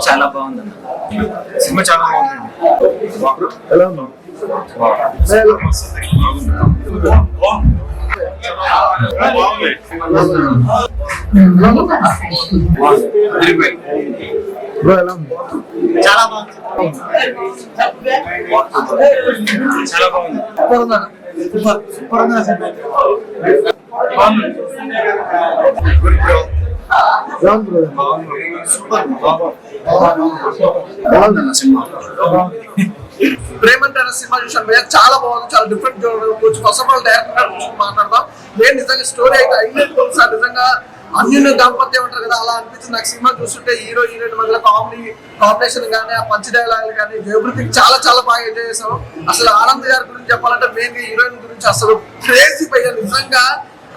చాలా బాగుంది సినిమా, చాలా బాగుంది. ఎలా ఉన్నా చాలా బాగుంది, చాలా బాగుంది. ప్రేమంటారా సినిమా చూసాను భయ్య, చాలా బాగుంది, చాలా డిఫరెంట్ చూడవచ్చు. ఫస్ట్ ఆఫ్ ఆల్ డైరెక్టర్ గురించి మాట్లాడదాం. నేను నిజంగా స్టోరీ అయితే హైలైట్ సార్, నిజంగా అన్యున్న దాంపత్యం అంటారు కదా, అలా అనిపించింది నాకు సినిమా చూస్తుంటే. హీరో హీరోయిన్ మధ్యలో కాంబినేషన్ కానీ, ఆ పంచ్ డైలాగ్ కానీ, ఎవ్రీథింగ్ చాలా చాలా బాగా ఎంజాయ్ చేశాను. అసలు ఆనంద్ గారి గురించి చెప్పాలంటే మెయిన్ గా హీరోయిన్ గురించి అసలు క్రేజీ భయ్య. నిజంగా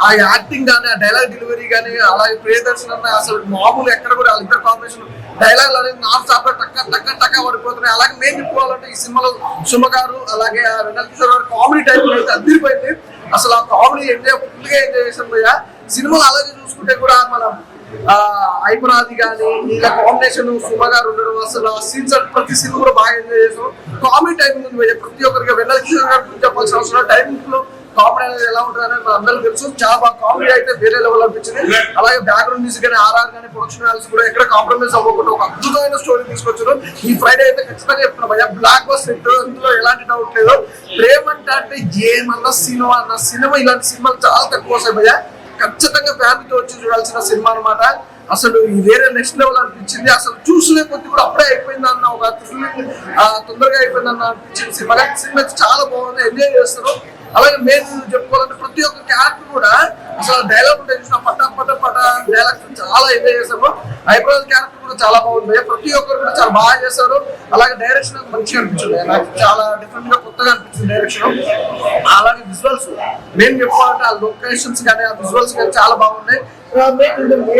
ఆ యాక్టింగ్ కానీ, ఆ డైలాగ్ డెలివరీ కానీ, అలాగే ప్రియదర్శన్ అన్న అసలు మామూలు ఎక్కడ కూడా వాళ్ళిద్దరు కాంబినేషన్ డైలాగ్ అనేది నాన్ స్టాప్ లో టక్క టక్క టక్క పడిపోతున్నాయి. అలాగే మెయిన్ చెప్పుకోవాలంటే ఈ సినిమాలో సుమ గారు అలాగే వెన్నెల కిషోర్ గారు కామెడీ టైప్ అయితే అదిరిపోయింది. అసలు ఆ కామెడీ ఫుల్ గా ఎంజాయ్ చేశాను భయ్య. సినిమాలు అలాగే చూసుకుంటే కూడా మనం ఐపరాది కానీ ఇలా కాంబినేషన్ సుమ గారు ఉండడం, అసలు ఆ సీన్స్ ప్రతి సీన్ కూడా బాగా ఎంజాయ్ చేసాం. కామెడీ టైమింగ్ ఉంది భయ్య ప్రతి ఒక్కరికి. వెన్నెల కిషోర్ గారి గురించి చెప్పాల్సిన అవసరం టైమింగ్ లో కామెడీ అనేది ఎలా ఉంటుంది అనేది మన అందరికీ తెలుసు. చాలా బాగా కామెడీ అయితే వేరే లెవెల్ అనిపించింది. అలాగే బ్యాక్గ్రౌండ్ మ్యూజిక్ కానీ, ఆర్ఆర్ కానీ, ప్రొడక్షన్ వాల్యూస్ కూడా ఎక్కడ కాంప్రమైజ్ అవ్వకుండా ఒక అద్భుతమైన స్టోరీ తీసుకొచ్చారు. ఈ ఫ్రైడే అయితే ఖచ్చితంగా చెప్తున్నా భయ్య, బ్లాక్ బస్టర్ హిట్, అందులో ఎలాంటి డౌట్ లేదు. ప్రేమంటే అంటే ఏమన్నా సినిమా అన్న సినిమా, ఇలాంటి సినిమాలు చాలా తక్కువ వస్తాయి భయ్య. ఖచ్చితంగా ఫ్యామిలీతో వచ్చి చూడాల్సిన సినిమా అనమాట. అసలు వేరే నెక్స్ట్ లెవెల్ అనిపించింది. అసలు చూసులే కొద్ది కూడా అప్పుడే అయిపోయింది అన్న ఒక తొందరగా అయిపోయింది అన్న అనిపించింది సినిమా. సినిమా చాలా బాగుంది, ఎంజాయ్ చేస్తారు. అలాగే మెయిన్ చెప్పుకోవాలంటే ప్రతి ఒక్క క్యారెక్టర్ కూడా అసలు డైలాగ్ ఉంటాయి చూసిన పట పట పట డైలాగ్స్ చాలా ఎంజాయ్ చేశాము. హైదరాబాద్ క్యారెక్టర్ కూడా చాలా బాగుంది, ప్రతి ఒక్కరు కూడా చాలా బాగా చేశారు. అలాగే డైరెక్షన్ మంచిగా అనిపించింది, నాకు చాలా డిఫరెంట్ గా కొత్తగా అనిపించింది డైరెక్షన్. అలాగే విజువల్స్ మెయిన్ చెప్పుకోవాలంటే ఆ లొకేషన్స్ కానీ, ఆ విజువల్స్ కానీ చాలా బాగున్నాయి.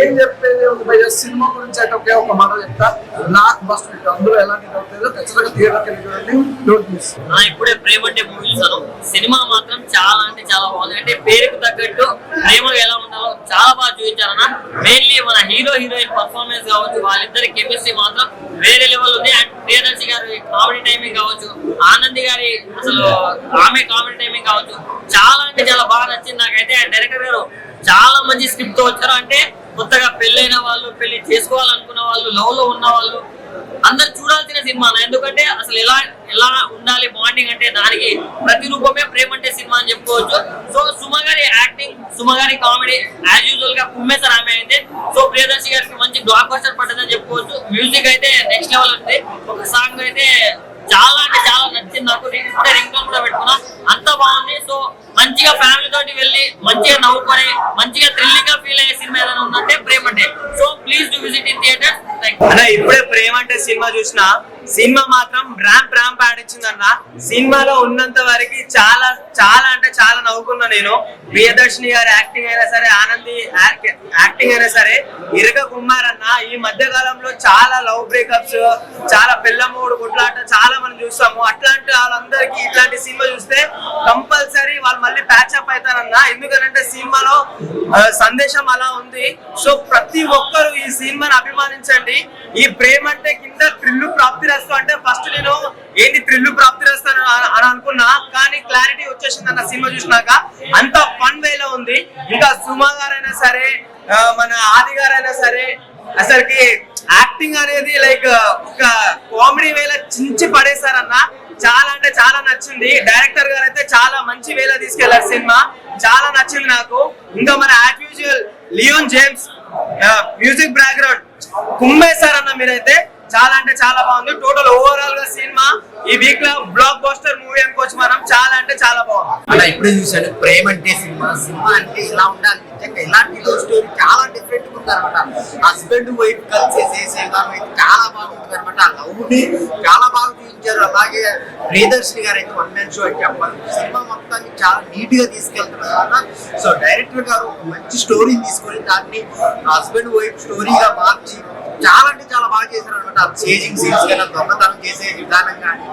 ఏం చెప్పేది భయ్య, సినిమా గురించి అయితే ఒకే ఒక మాట చెప్తా, నాకు బస్ అందులో ఎలాంటి డౌట్ లేదు. ఖచ్చితంగా థియేటర్కి వెళ్ళి చూడండి, డోంట్ మిస్. ఇప్పుడే ప్రేమంటే మూవీ చూసాను. సినిమా మాత్రం చాలా అంటే చాలా బాగుంది. అంటే పేరుకు తగ్గట్టు ప్రేమ ఎలా ఉండాలో చాలా బాగా చూపించారన్న. మెయిన్లీ మన హీరో హీరోయిన్ పర్ఫార్మెన్స్ కావచ్చు, వాళ్ళిద్దరి కెమిస్ట్రీ మాత్రం వేరే లెవెల్ ఉంది. అండ్ ప్రియదర్శి గారి కామెడీ టైమింగ్ కావచ్చు, ఆనంద్ గారి అసలు ఆమె కామెడీ టైమింగ్ కావచ్చు, చాలా అంటే చాలా బాగా నచ్చింది నాకైతే. అండ్ డైరెక్టర్ గారు చాలా మంచి స్క్రిప్ట్ తో వచ్చారు. అంటే కొత్తగా పెళ్ళైన వాళ్ళు, పెళ్లి చేసుకోవాలనుకున్న వాళ్ళు, లవ్ లో ఉన్న వాళ్ళు అందరు చూడాల్సిన సినిమా. ఎందుకంటే అసలు ఎలా ఎలా ఉండాలి బాండింగ్ అంటే దానికి ప్రతిరూపమే ప్రేమంటే సినిమా అని చెప్పుకోవచ్చు. సో సుమ గారి యాక్టింగ్, సుమ గారి కామెడీ యాజ్ యూజువల్ గా కుమ్మేశారు ఆమె అయితే. సో ప్రియదర్శి గారికి మంచి బ్లాక్ బస్టర్ పడ్డదని చెప్పుకోవచ్చు. మ్యూజిక్ అయితే నెక్స్ట్ లెవెల్ ఉంది. ఒక సాంగ్ అయితే చాలా అంటే చాలా నచ్చింది నాకు. ఇప్పుడే రింగ్ టోన్ కూడా పెట్టుకున్నా, అంత బాగుంది. సో మంచిగా ఫ్యామిలీ తోటి వెళ్ళి మంచిగా నవ్వుకొని మంచిగా థ్రిల్లింగ్ గా ఫీల్ అయ్యే సినిమా ఏదైనా ఉందంటే ప్రేమంటే. So please do visit in theatre. అన్న ఇప్పుడే ప్రేమంటే సినిమా చూసిన, సినిమా మాత్రం ర్యాంప్ ఆడించిందన్న. సినిమాలో ఉన్నంత వరకు చాలా చాలా అంటే చాలా నవ్వుకున్నా నేను. ప్రియదర్శిని గారి యాక్టింగ్ అయినా సరే, ఆనంది యాక్టింగ్ అయినా సరే, ఇరగ కుమారన్న ఈ మధ్య కాలంలో చాలా లవ్ బ్రేకప్స్, చాలా పిల్లమూడు గుట్లాట చాలా మనం చూస్తాము. అట్లాంటి వాళ్ళందరికీ ఇట్లాంటి సినిమా చూస్తే కంపల్సరీ వాళ్ళు మళ్ళీ ప్యాచప్ అవుతారన్న. ఎందుకంటే సినిమాలో సందేశం అలా ఉంది. సో ప్రతి ఒక్కరు ఈ సినిమాని అభిమానించండి. ఈ ప్రేమంటే కింద థ్రిల్లు ప్రాప్తి రస్తు అంటే ఫస్ట్ నేను ఏంటి థ్రిల్లు ప్రాప్తి రస్తాను అని అనుకున్నా, కానీ క్లారిటీ వచ్చేసింది అన్న సినిమా చూసినాక. అంత ఫన్ వేలో ఉంది. ఇంకా సుమ గారైనా సరే, మన ఆది గారైనా సరే, అసలుకి యాక్టింగ్ అనేది లైక్ ఒక కామెడీ వేళ చించి పడేశారన్న. చాలా అంటే చాలా నచ్చింది. డైరెక్టర్ గారు అయితే చాలా మంచి వేళ తీసుకెళ్లారు సినిమా, చాలా నచ్చింది నాకు. ఇంకా మన as usual Leon James music background కుమ్మేశారన్న మీరైతే. చాలా అంటే చాలా బాగుంది. టోటల్ ఓవరాల్ గా సినిమా ఈ వీక్ లో బ్లాక్ బస్టర్ మూవీ అనుకోవచ్చు మనం. చాలా అంటే చాలా బాగుంది. అలా ఇప్పుడే చూసాను ప్రేమంటే సినిమా. సినిమా అంటే ఇలా ఉండాలి, నిజంగా ఇలాంటి లవ్ స్టోరీ చాలా డిఫరెంట్ గా ఉందన్నమాట. హస్బెండ్ వైఫ్ కలిసి చేసే విధానం అయితే చాలా బాగుంటుంది అనమాట. ఆ లవ్ ని చాలా బాగా చూపించారు. అలాగే ప్రియదర్శిని గారు అయితే వన్ మ్యాన్ షో అని చెప్పాలి. సినిమా మొత్తాన్ని చాలా నీట్ గా తీసుకెళ్తున్నారు. సో డైరెక్టర్ గారు మంచి స్టోరీని తీసుకొని దాన్ని హస్బెండ్ వైఫ్ స్టోరీగా మార్చి చాలా అంటే చాలా బాగా చేశారు అనమాట. చేజింగ్ సీన్స్ కానీ, దొంగతనం చేసే విధానం కానీ,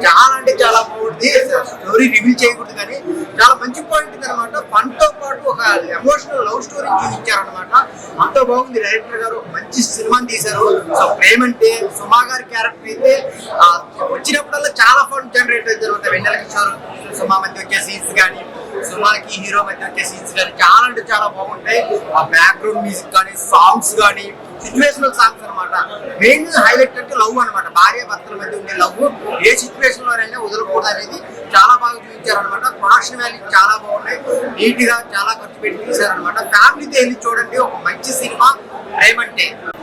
చాలా అంటే చాలా బాగుంది. స్టోరీ రివీల్ చేయకూడదు కానీ చాలా మంచి పాయింట్ ఉంది అనమాట. ఫన్ తో పాటు ఒక ఎమోషనల్ లవ్ స్టోరీ చూపించారనమాట. అంత బాగుంది. డైరెక్టర్ గారు మంచి సినిమాని తీశారు. సో ప్రేమంటే సుమా గారి క్యారెక్టర్ అయితే వచ్చినప్పుడల్లా చాలా ఫన్ జనరేట్ అవుతుంది అనమాట. వెన్నెల కిషోర్ సుమా మధ్య వచ్చే సీన్స్ కానీ, సుమాకి హీరో మధ్య వచ్చే సీన్స్ కానీ చాలా అంటే చాలా బాగుంటాయి. ఆ బ్యాక్గ్రౌండ్ మ్యూజిక్ కానీ, సాంగ్స్ కానీ, సిచ్యువేషనల్ సాంగ్స్ అనమాట. మెయిన్ హైలైట్ అంటే లవ్ అనమాట. భార్య భర్తల మధ్య ఉండే లవ్ ఏ సిచ్యువేషన్ లోనైనా వదలకూడదు అనేది చాలా బాగా చూపించారనమాట. ప్రొడక్షన్ వాల్యూ చాలా బాగున్నాయి. నీట్ గా చాలా ఖర్చు పెట్టి తీశారనమాట. ఫ్యామిలీతో వెళ్ళి చూడండి, ఒక మంచి సినిమా ప్రేమంటే.